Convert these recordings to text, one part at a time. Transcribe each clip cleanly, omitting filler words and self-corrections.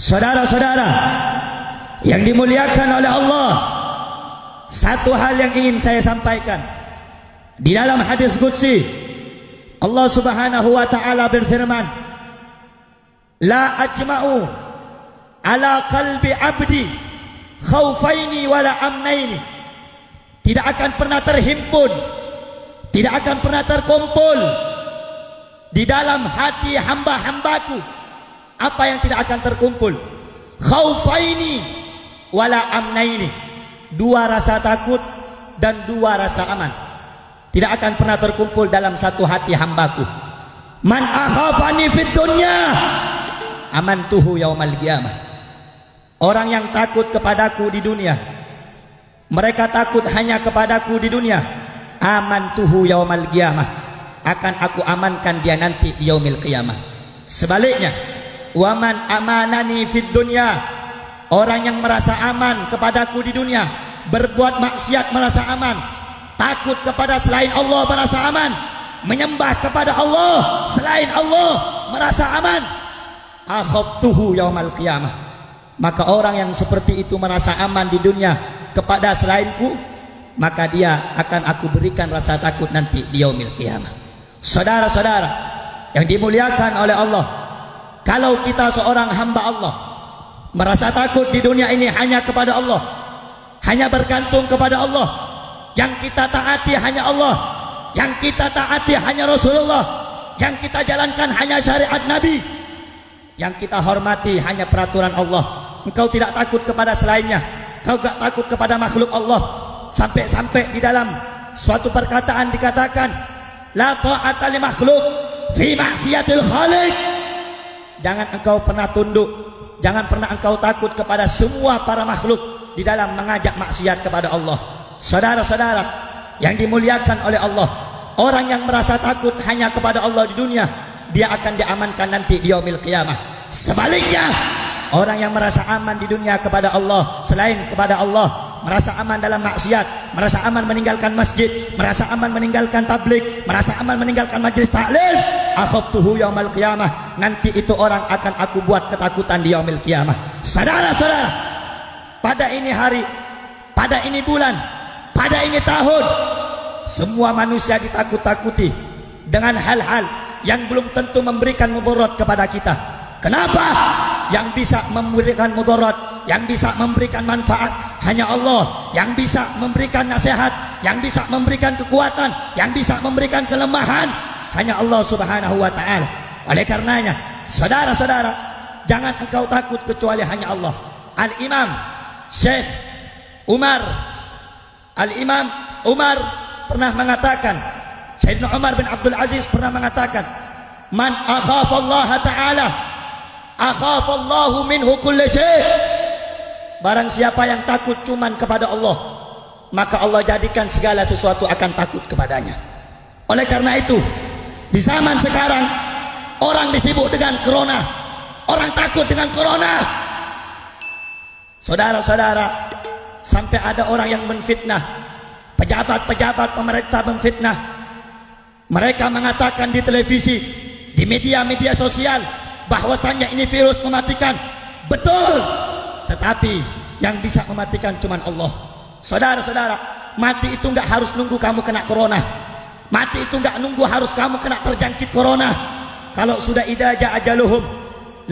Saudara-saudara yang dimuliakan oleh Allah, satu hal yang ingin saya sampaikan. Di dalam hadis qudsi Allah Subhanahu wa taala berfirman, la ajma'u ala qalbi abdi khaufaini wala amnaini. Tidak akan pernah terhimpun, tidak akan pernah terkumpul di dalam hati hamba-hambaku apa yang tidak akan terkumpul. Khaufaini wala amnaini, dua rasa takut dan dua rasa aman tidak akan pernah terkumpul dalam satu hati hambaku. Man akhafani fid dunya amantuhu yaumal qiyamah. Orang yang takut kepadaku di dunia, mereka takut hanya kepadaku di dunia, amantuhu yaumal qiyamah, akan aku amankan dia nanti di yaumil qiyamah. Sebaliknya, waman amanani fid dunya, orang yang merasa aman kepadaku di dunia, berbuat maksiat merasa aman, takut kepada selain Allah merasa aman, menyembah kepada Allah selain Allah merasa aman, akhaftuhu yaumal qiyamah, maka orang yang seperti itu merasa aman di dunia kepada selainku, maka dia akan aku berikan rasa takut nanti di yaumil qiyamah. Saudara-saudara yang dimuliakan oleh Allah, kalau kita seorang hamba Allah merasa takut di dunia ini hanya kepada Allah, hanya bergantung kepada Allah, yang kita taati hanya Allah, yang kita taati hanya Rasulullah, yang kita jalankan hanya syariat Nabi, yang kita hormati hanya peraturan Allah, engkau tidak takut kepada selainnya, engkau tidak takut kepada makhluk Allah. Sampai-sampai di dalam suatu perkataan dikatakan, la ta'ata li makhluk fi maksiatil khaliq. Jangan engkau pernah tunduk, jangan pernah engkau takut kepada semua para makhluk di dalam mengajak maksiat kepada Allah. Saudara-saudara yang dimuliakan oleh Allah, orang yang merasa takut hanya kepada Allah di dunia, dia akan diamankan nanti di yaumil qiyamah. Sebaliknya, orang yang merasa aman di dunia kepada Allah selain kepada Allah, merasa aman dalam maksiat, merasa aman meninggalkan masjid, merasa aman meninggalkan tabligh, merasa aman meninggalkan majlis taklim, akhaftuhu yaumal qiyamah, nanti itu orang akan aku buat ketakutan di yaumil qiyamah. Saudara-saudara, pada ini hari, pada ini bulan, pada ini tahun, semua manusia ditakut-takuti dengan hal-hal yang belum tentu memberikan mudarat kepada kita. Kenapa? Yang bisa memberikan mudarat, yang bisa memberikan manfaat hanya Allah, yang bisa memberikan nasihat, yang bisa memberikan kekuatan, yang bisa memberikan kelemahan hanya Allah Subhanahu wa taala. Oleh karenanya, saudara-saudara, jangan engkau takut kecuali hanya Allah. Al-Imam Syekh Umar, Al-Imam Umar pernah mengatakan, Sayyidina Umar bin Abdul Aziz pernah mengatakan, man akhafa Allah ta'ala akhafa Allahu minhu kulli syai'. Barang siapa yang takut cuman kepada Allah, maka Allah jadikan segala sesuatu akan takut kepadanya. Oleh karena itu, di zaman sekarang orang disibuk dengan corona, orang takut dengan corona. Saudara-saudara, sampai ada orang yang menfitnah, pejabat-pejabat pemerintah menfitnah. Mereka mengatakan di televisi, di media-media sosial, bahwasannya ini virus mematikan. Betul, tetapi yang bisa mematikan cuma Allah. Saudara-saudara, mati itu enggak harus nunggu kamu kena corona. Mati itu enggak nunggu harus kamu kena terjangkit corona. Kalau sudah idza jaa ajaluhum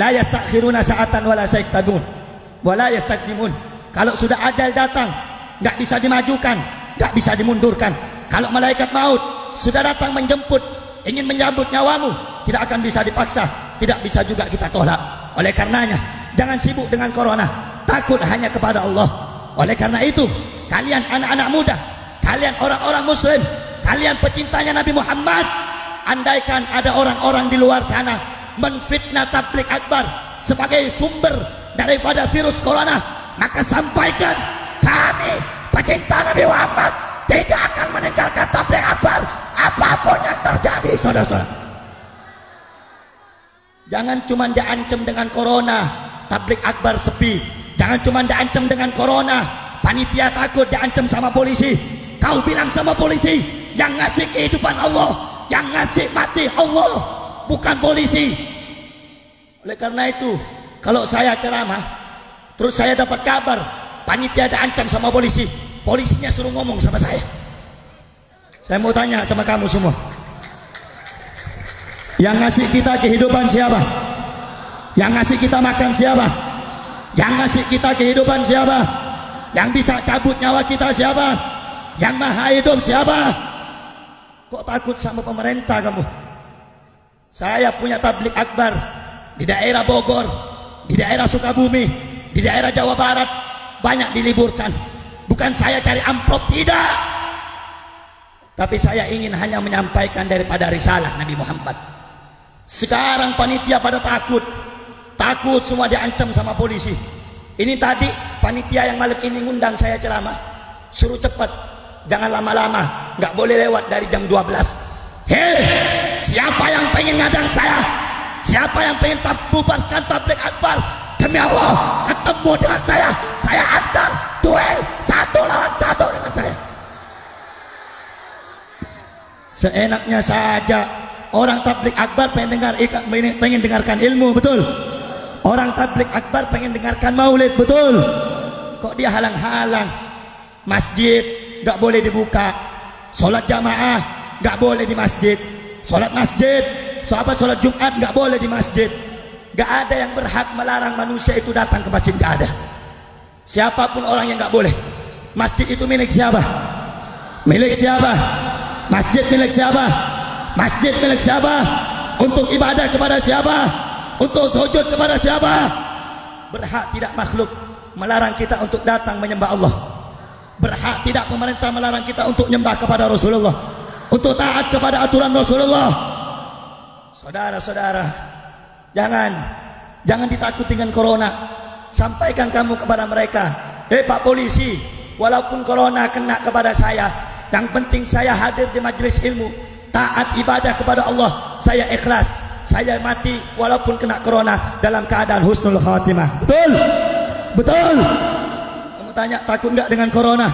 la yastakhiruna sa'atan wala yastaqdimun wala yastaqdimun. Kalau sudah ajal datang, enggak bisa dimajukan, enggak bisa dimundurkan. Kalau malaikat maut sudah datang menjemput, ingin menyambut nyawamu, tidak akan bisa dipaksa, tidak bisa juga kita tolak. Oleh karenanya, jangan sibuk dengan corona, takut hanya kepada Allah. Oleh karena itu, kalian anak-anak muda, kalian orang-orang muslim, kalian pecintanya Nabi Muhammad, andaikan ada orang-orang di luar sana menfitnah tabligh akbar sebagai sumber daripada virus corona, maka sampaikan, kami pecinta Nabi Muhammad tidak akan meninggalkan tabligh akbar apapun yang terjadi. Saudara-saudara, jangan cuma diancam dengan corona, tabligh akbar sepi. Jangan cuma diancam dengan corona, panitia takut diancam sama polisi. Kau bilang sama polisi, yang ngasih kehidupan Allah, yang ngasih mati Allah, bukan polisi. Oleh karena itu, Kalau saya ceramah, terus saya dapat kabar panitia diancam sama polisi, polisinya suruh ngomong sama saya. Saya mau tanya sama kamu semua, yang ngasih kita kehidupan siapa? Yang ngasih kita makan siapa? Yang ngasih kita kehidupan siapa? Yang bisa cabut nyawa kita siapa? Yang maha hidup siapa? Kok takut sama pemerintah kamu? Saya punya tablik akbar di daerah Bogor, di daerah Sukabumi, di daerah Jawa Barat, banyak diliburkan. Bukan saya cari amplop, tidak, tapi saya ingin hanya menyampaikan daripada risalah Nabi Muhammad. Sekarang panitia pada takut semua diancam sama polisi. Ini tadi panitia yang malam ini ngundang saya ceramah, suruh cepat, jangan lama-lama, nggak boleh lewat dari jam 12. Hei, siapa yang pengen ngadang saya? Siapa yang pengen bubarkan tablik akbar? Demi Allah, ketemu dengan saya antar duel 1 lawan 1 dengan saya. Seenaknya saja. Orang tablik akbar pengen dengarkan ilmu, betul? Orang tablik akbar pengen dengarkan maulid, betul? Kok dia halang-halang? Masjid nggak boleh dibuka, sholat jamaah nggak boleh di masjid, sholat sholat Jumat nggak boleh di masjid. Nggak ada yang berhak melarang manusia itu datang ke masjid, nggak ada. Siapapun orang yang nggak boleh. Masjid itu milik siapa? Milik siapa? Masjid milik siapa? Masjid milik siapa? Untuk ibadah kepada siapa? Untuk sujud kepada siapa? Berhak tidak makhluk melarang kita untuk datang menyembah Allah. Berhak tidak pemerintah melarang kita untuk nyembah kepada Rasulullah, untuk taat kepada aturan Rasulullah. Saudara-saudara, jangan ditakut dengan corona. Sampaikan kamu kepada mereka, Pak polisi, walaupun corona kena kepada saya, yang penting saya hadir di majelis ilmu, taat ibadah kepada Allah, saya ikhlas, saya mati walaupun kena corona dalam keadaan husnul khatimah. Betul? Betul? Kamu tanya, takut nggak dengan corona?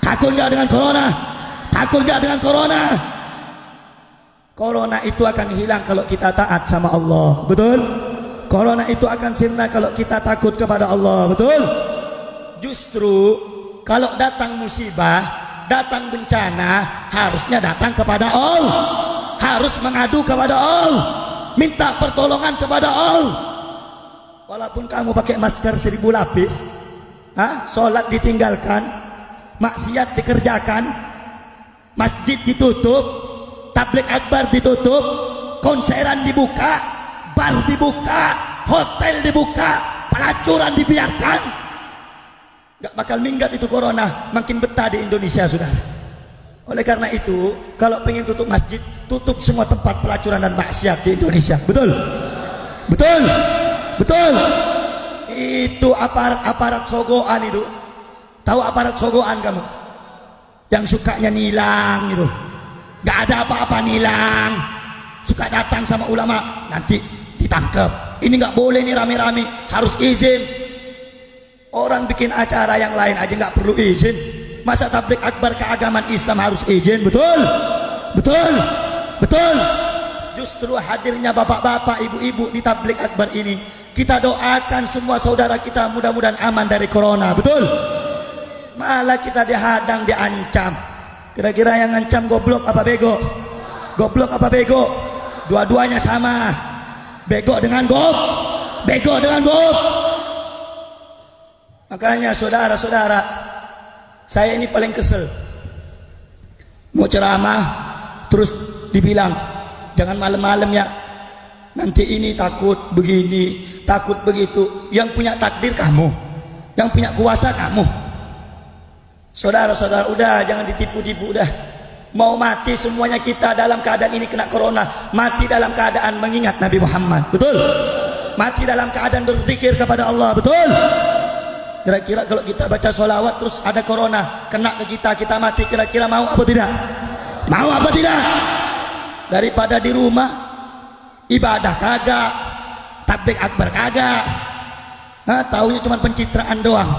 Takut nggak dengan corona? Takut nggak dengan corona? Corona itu akan hilang kalau kita taat sama Allah, betul? Corona itu akan sirna kalau kita takut kepada Allah, betul? Justru kalau datang musibah, datang bencana, harusnya datang kepada Allah, harus mengadu kepada Allah, minta pertolongan kepada Allah. Walaupun kamu pakai masker 1000 lapis, sholat ditinggalkan, maksiat dikerjakan, masjid ditutup, tablik akbar ditutup, konseran dibuka, bar dibuka, hotel dibuka, pelacuran dibiarkan, gak bakal minggat itu corona, makin betah di Indonesia, saudara. Oleh karena itu, kalau pengen tutup masjid, tutup semua tempat pelacuran dan maksiat di Indonesia. Betul? Betul? Betul? Itu aparat sogoan itu. Tahu aparat sogoan kamu? Yang sukanya nilang itu. Gak ada apa-apa nilang. Suka datang sama ulama, nanti ditangkap. Ini gak boleh nih rame-rame, harus izin. Orang bikin acara yang lain aja nggak perlu izin, masa tablik akbar keagamaan Islam harus izin? Betul? Betul? Betul? Justru hadirnya bapak-bapak, ibu-ibu di tablik akbar ini, kita doakan semua saudara kita mudah-mudahan aman dari corona. Betul? Malah kita dihadang, diancam. Kira-kira yang ngancam goblok apa bego? Goblok apa bego? Dua-duanya sama. Bego dengan gob, bego dengan gob. Makanya saudara-saudara, saya ini paling kesel. Mau ceramah terus dibilang jangan malam-malam ya, nanti ini takut begini, takut begitu. Yang punya takdir kamu, yang punya kuasa kamu. Saudara-saudara, udah jangan ditipu-tipu, udah. Mau mati semuanya kita dalam keadaan ini kena corona, mati dalam keadaan mengingat Nabi Muhammad. Betul? Mati dalam keadaan berzikir kepada Allah. Betul? Kira-kira kalau kita baca sholawat terus ada corona kena ke kita, kita mati, kira-kira mau apa tidak? Mau apa tidak? Daripada di rumah ibadah kagak, tablik akbar kagak, taunya cuma pencitraan doang.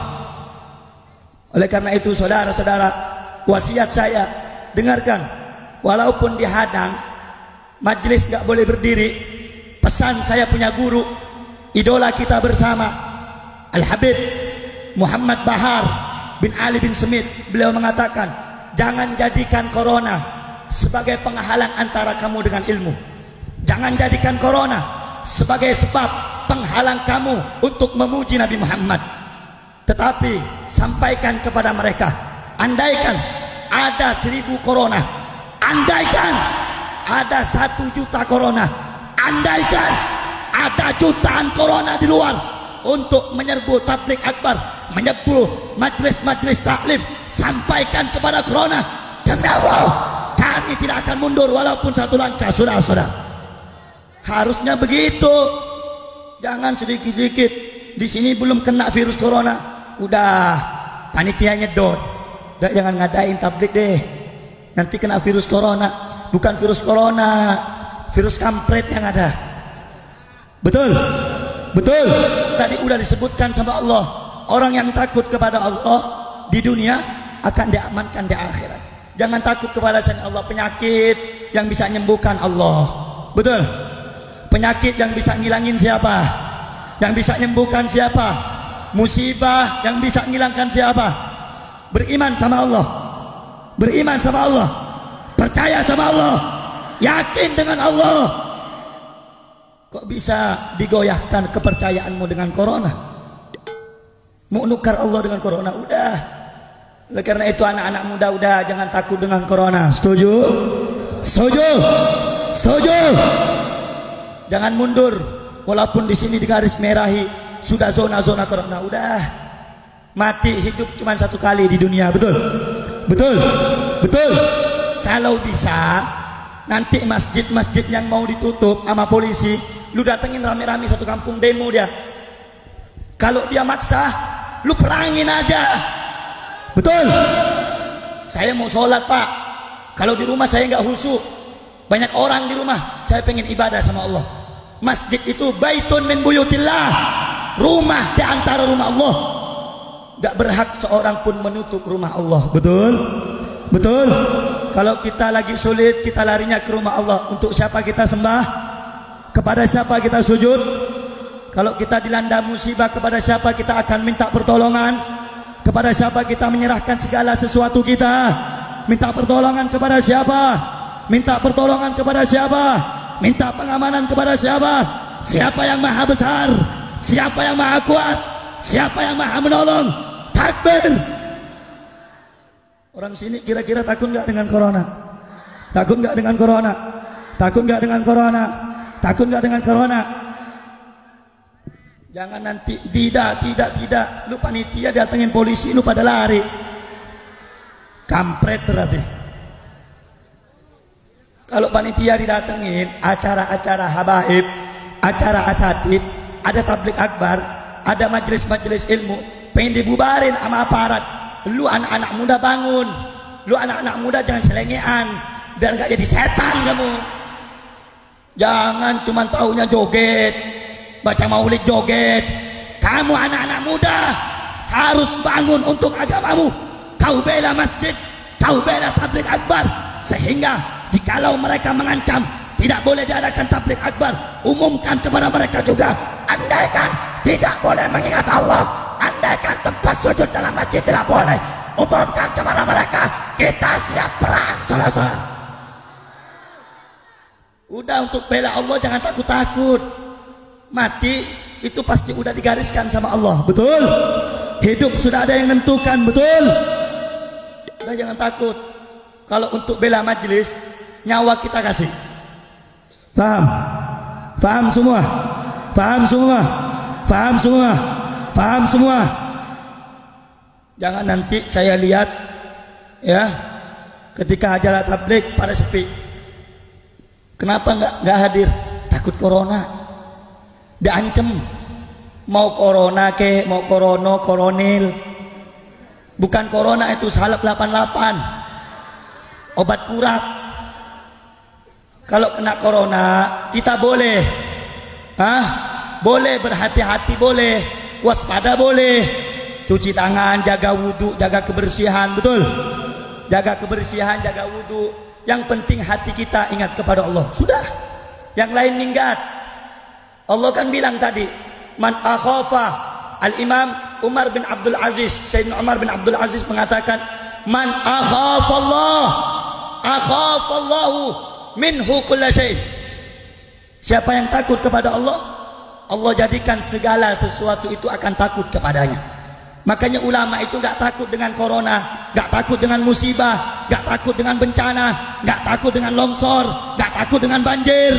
Oleh karena itu saudara-saudara, wasiat saya, dengarkan, walaupun dihadang majelis gak boleh berdiri, pesan saya punya guru, idola kita bersama Al-Habib Muhammad Bahar bin Ali bin Smith, beliau mengatakan, jangan jadikan corona sebagai penghalang antara kamu dengan ilmu. Jangan jadikan corona sebagai sebab penghalang kamu untuk memuji Nabi Muhammad. Tetapi sampaikan kepada mereka, andaikan ada 1000 corona, andaikan ada 1 juta corona, andaikan ada jutaan corona di luar untuk menyerbu tabligh akbar, menyerbu majlis-majlis taklim, sampaikan kepada corona, demi Allah kami tidak akan mundur walaupun 1 langkah. Saudara-saudara, harusnya begitu. Jangan sedikit-sedikit di sini belum kena virus corona, udah panitia nyedot. Jangan ngadain tabligh deh, nanti kena virus corona. Bukan virus corona, virus kampret yang ada. Betul, betul. Tadi udah disebutkan sama Allah, orang yang takut kepada Allah di dunia akan diamankan di akhirat. Jangan takut kepada selain Allah. Penyakit yang bisa menyembuhkan Allah, betul. Penyakit yang bisa ngilangin siapa? Yang bisa menyembuhkan siapa? Musibah yang bisa ngilangkan siapa? Beriman sama Allah, beriman sama Allah, percaya sama Allah, yakin dengan Allah. Kok bisa digoyahkan kepercayaanmu dengan corona? Mau nukar Allah dengan corona? Udah. Oleh karena itu anak-anak muda, udah jangan takut dengan corona. Setuju? Setuju? Setuju? Jangan mundur, walaupun di sini di garis merahi sudah zona-zona corona. Udah, mati hidup cuma 1 kali di dunia, betul, betul, betul. Kalau bisa nanti masjid-masjid yang mau ditutup sama polisi, lu datengin rame-rame 1 kampung, demo dia. Kalau dia maksa, lu perangin aja, betul. Saya mau sholat Pak, kalau di rumah saya nggak khusyuk, banyak orang di rumah, saya pengen ibadah sama Allah. Masjid itu baitun min buyutillah, rumah di antara rumah Allah. Gak berhak seorang pun menutup rumah Allah, betul? Betul? Kalau kita lagi sulit, kita larinya ke rumah Allah. Untuk siapa kita sembah? Kepada siapa kita sujud? Kalau kita dilanda musibah, kepada siapa kita akan minta pertolongan? Kepada siapa kita menyerahkan segala sesuatu kita? Minta pertolongan kepada siapa? Minta pertolongan kepada siapa? Minta pengamanan kepada siapa? Siapa yang maha besar? Siapa yang maha kuat? Siapa yang maha menolong? Takbir. Orang sini kira-kira takut nggak dengan corona? Takut nggak dengan corona? Takut nggak dengan corona? Takut nggak dengan corona? Jangan nanti tidak. Lu panitia datengin polisi, lu pada lari. Kampret berarti. Kalau panitia didatengin acara-acara habaib, acara asatid, ada tabligh akbar, ada majelis-majelis ilmu, pengen dibubarin sama aparat. Lu anak-anak muda bangun, lu anak-anak muda jangan selengean, biar nggak jadi setan kamu. Jangan cuma taunya joget, baca maulid joget. Kamu anak-anak muda harus bangun untuk agamamu. Kau bela masjid, kau bela tabligh akbar, sehingga jikalau mereka mengancam tidak boleh diadakan tabligh akbar, umumkan kepada mereka juga, andaikan tidak boleh mengingat Allah, andaikan tempat sujud dalam masjid tidak boleh, umumkan kepada mereka, kita siap perang. Salah-salah. Udah, untuk bela Allah jangan takut-takut. Mati itu pasti udah digariskan sama Allah, betul? Hidup sudah ada yang menentukan, betul? Udah jangan takut. Kalau untuk bela majelis, nyawa kita kasih. Paham? Paham semua? Paham semua? Paham semua? Paham semua? Jangan nanti saya lihat ya, ketika acara tabligh pada sepi. Kenapa nggak hadir? Takut corona. Diancem. Mau corona ke, mau koronil. Bukan corona itu, salep 88. Obat kurap. Kalau kena corona kita boleh, boleh berhati-hati, boleh waspada, boleh cuci tangan, jaga wudhu, jaga kebersihan, betul? Jaga kebersihan, jaga wudhu. Yang penting hati kita ingat kepada Allah. Sudah, yang lain minggat. Allah kan bilang tadi, Man akhafa, Al-Imam Umar bin Abdul Aziz, Sayyidina Umar bin Abdul Aziz mengatakan, man akhafallah akhafallahu minhu kulla syai. Siapa yang takut kepada Allah, Allah jadikan segala sesuatu itu akan takut kepadanya. Makanya ulama itu gak takut dengan corona, gak takut dengan musibah, gak takut dengan bencana, gak takut dengan longsor, gak takut dengan banjir.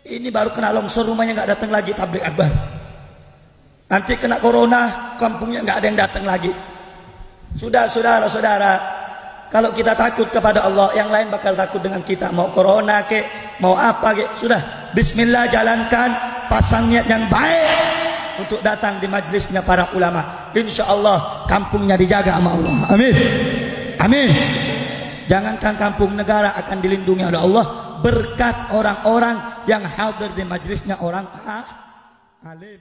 Ini baru kena longsor rumahnya gak datang lagi tabligh akbar. Nanti kena corona kampungnya gak ada yang datang lagi. Sudah saudara-saudara, kalau kita takut kepada Allah, yang lain bakal takut dengan kita. Mau corona kek, mau apa kek, sudah bismillah, jalankan, pasang niat yang baik untuk datang di majlisnya para ulama. Insya Allah kampungnya dijaga sama Allah. Amin, amin. Jangankan kampung, negara akan dilindungi oleh Allah berkat orang-orang yang hadir di majlisnya orang alim.